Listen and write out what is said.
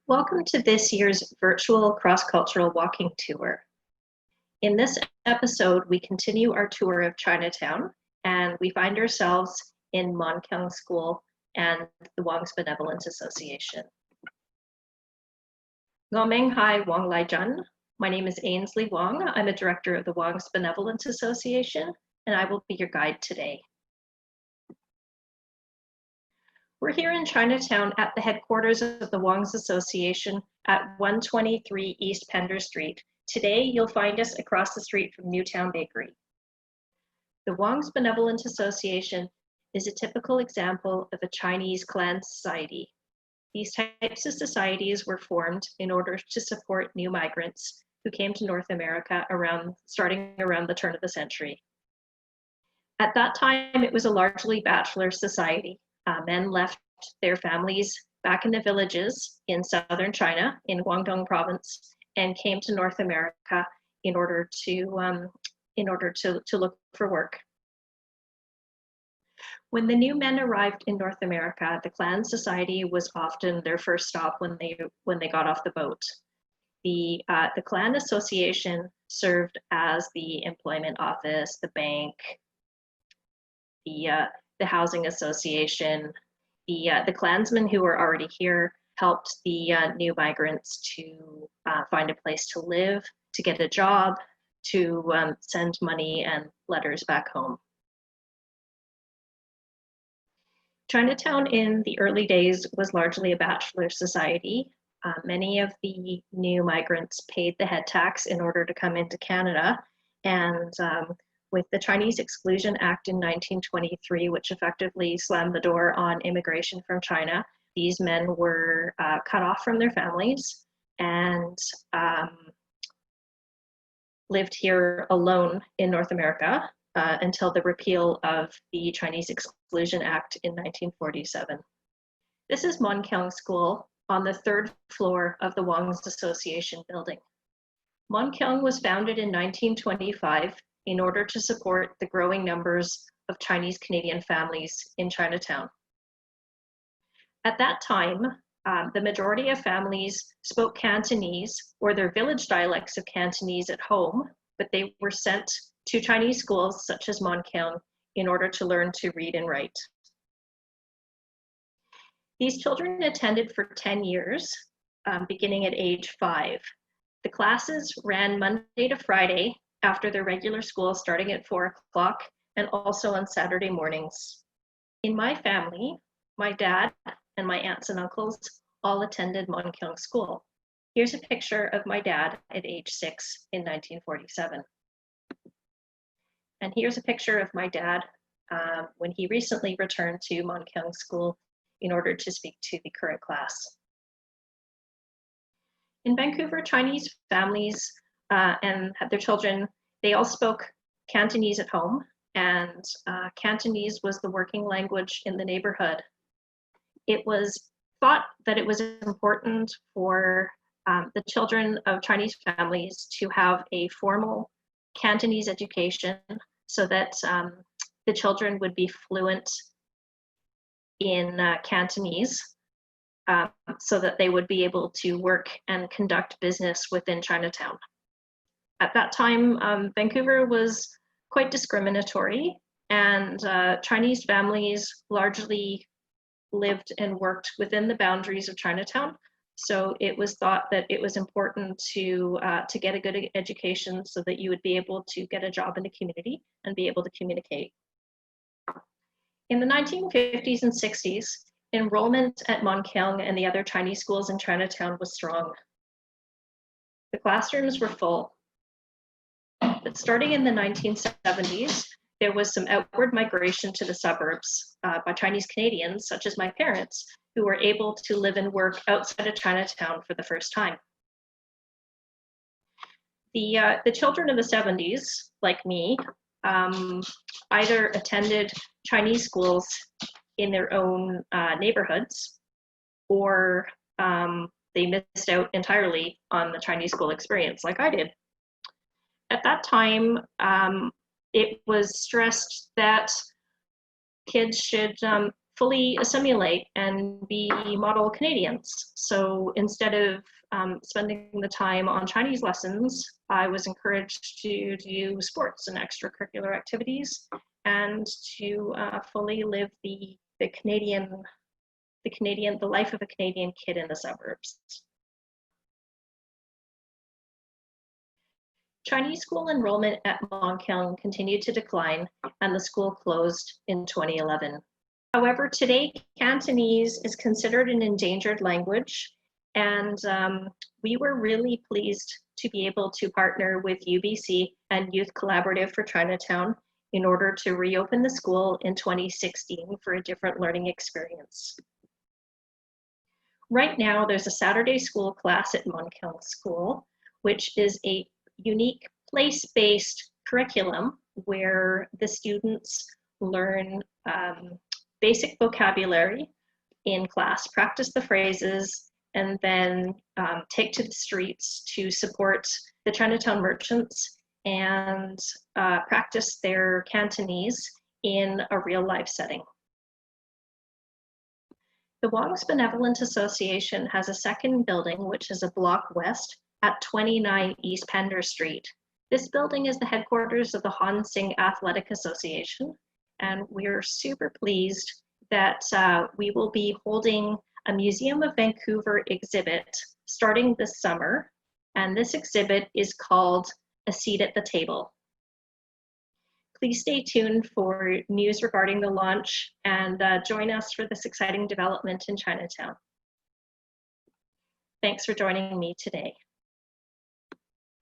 Welcome to this year's virtual cross-cultural walking tour. In this episode, we continue our tour of Chinatown, and we find ourselves in Keang School and the Wong's Benevolent Association. Ngomeng Hai Wong Lai Jun. My name is Ainsley Wong. I'm a director of the Wong's Benevolent Association, and I will be your guide today. We're here in Chinatown at the headquarters of the Wong's Association at 123 East Pender Street. Today, you'll find us across the street from Newtown Bakery. The Wong's Benevolent Association is a typical example of a Chinese clan society. These types of societies were formed in order to support new migrants who came to North America starting around the turn of the century. At that time, it was a largely bachelor society. Men left their families back in the villages in southern China, in Guangdong province, and came to North America in order to look for work. When the new men arrived in North America, the clan society was often their first stop when they got off the boat. The clan association served as the employment office, the bank, the housing association. The clansmen who were already here helped the new migrants to find a place to live, to get a job, to send money and letters back home. Chinatown in the early days was largely a bachelor society. Many of the new migrants paid the head tax in order to come into Canada, and with the Chinese Exclusion Act in 1923, which effectively slammed the door on immigration from China, these men were cut off from their families and lived here alone in North America until the repeal of the Chinese Exclusion Act in 1947. This is Keang School on the third floor of the Wong's Association building. Keang was founded in 1925 in order to support the growing numbers of Chinese Canadian families in Chinatown. At that time, the majority of families spoke Cantonese or their village dialects of Cantonese at home, but they were sent to Chinese schools such as Keang in order to learn to read and write. These children attended for 10 years, beginning at age 5. The classes ran Monday to Friday after their regular school starting at 4 o'clock and also on Saturday mornings. In my family, my dad and my aunts and uncles all attended Keang School. Here's a picture of my dad at age 6 in 1947. And here's a picture of my dad when he recently returned to Keang School in order to speak to the current class. In Vancouver, Chinese families and their children, they all spoke Cantonese at home, and Cantonese was the working language in the neighborhood. It was thought that it was important for the children of Chinese families to have a formal Cantonese education so that the children would be fluent in Cantonese, so that they would be able to work and conduct business within Chinatown. At that time, Vancouver was quite discriminatory, and Chinese families largely lived and worked within the boundaries of Chinatown. So it was thought that it was important to get a good education so that you would be able to get a job in the community and be able to communicate. In the 1950s and 60s, enrollment at Keang and the other Chinese schools in Chinatown was strong. The classrooms were full. But starting in the 1970s, there was some outward migration to the suburbs by Chinese Canadians, such as my parents, who were able to live and work outside of Chinatown for the first time. The children of the 70s, like me, either attended Chinese schools in their own neighborhoods, or they missed out entirely on the Chinese school experience, like I did. At that time, it was stressed that kids should fully assimilate and be model Canadians. So instead of spending the time on Chinese lessons, I was encouraged to do sports and extracurricular activities and to fully live the life of a Canadian kid in the suburbs. Chinese school enrollment at Keang continued to decline, and the school closed in 2011. However, today Cantonese is considered an endangered language, and we were really pleased to be able to partner with UBC and Youth Collaborative for Chinatown in order to reopen the school in 2016 for a different learning experience. Right now, there's a Saturday school class at Keang School, which is a unique place-based curriculum where the students learn basic vocabulary in class, practice the phrases, and then take to the streets to support the Chinatown merchants and practice their Cantonese in a real life setting. The Wong's Benevolent Association has a second building, which is a block west at 29 East Pender Street. This building is the headquarters of the Han Sing Athletic Association, and we're super pleased that we will be holding a Museum of Vancouver exhibit starting this summer, and this exhibit is called A Seat at the Table. Please stay tuned for news regarding the launch and join us for this exciting development in Chinatown. Thanks for joining me today.